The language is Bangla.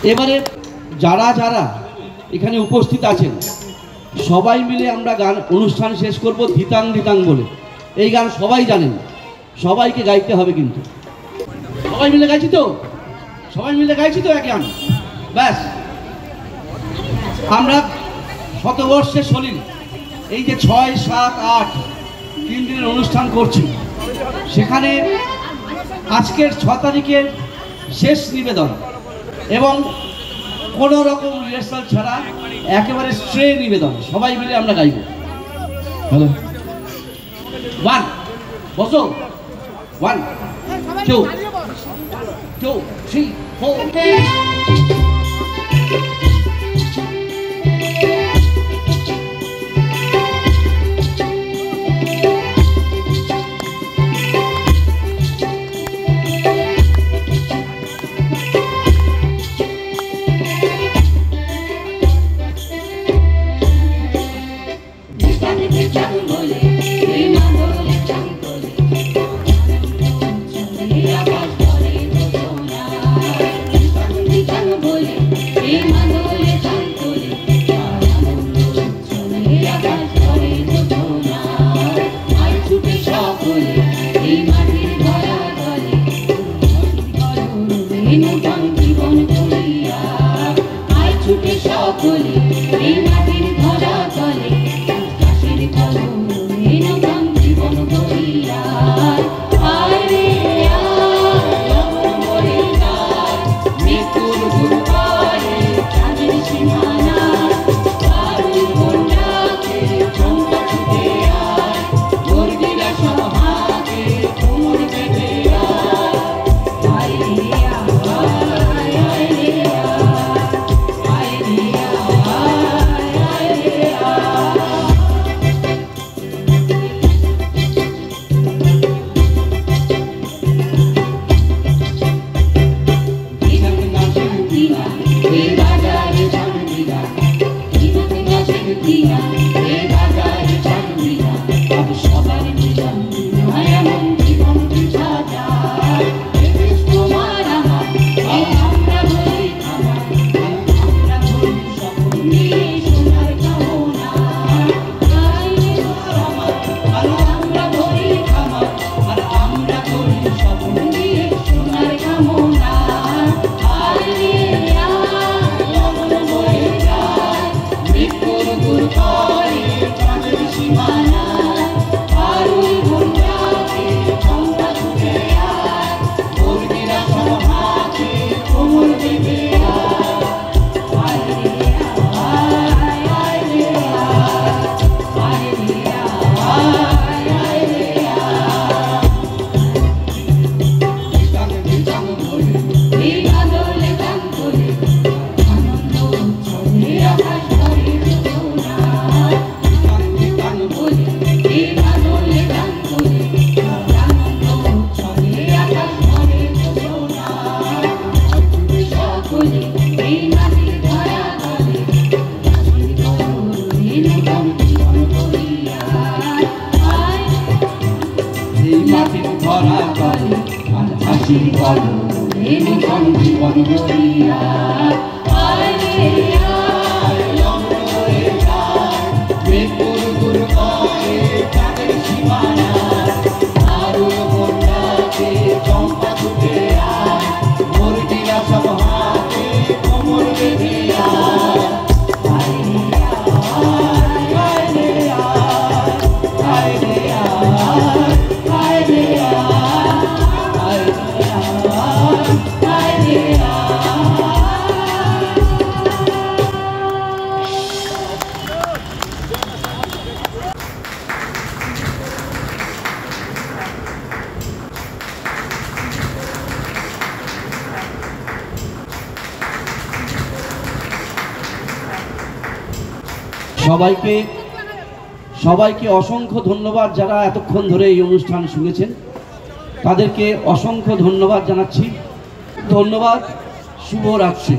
এবারে যারা যারা এখানে উপস্থিত আছেন সবাই মিলে আমরা গান অনুষ্ঠান শেষ করব ধিতাং ধিতাং বলে। এই গান সবাই জানেন, সবাইকে গাইতে হবে কিন্তু। সবাই মিলে গাইছি তো? সবাই মিলে গাইছি তো এক গান? ব্যাস, আমরা শতবর্ষে সলিল এই যে 6, 7, 8 3 দিনের অনুষ্ঠান করছি, সেখানে আজকের 6 তারিখের শেষ নিবেদন এবং কোনো রকম রিহার্সাল ছাড়া একেবারে স্ট্রে নিবেদন। সবাই মিলে আমরা গাইব। হ্যালো, 1 বসো, 1 2 2 3 4 সবাইকে অসংখ্য ধন্যবাদ। যারা এতক্ষণ ধরে এই অনুষ্ঠান শুনেছেন তাদেরকে অসংখ্য ধন্যবাদ জানাচ্ছি। ধন্যবাদ, শুভরাত্রি।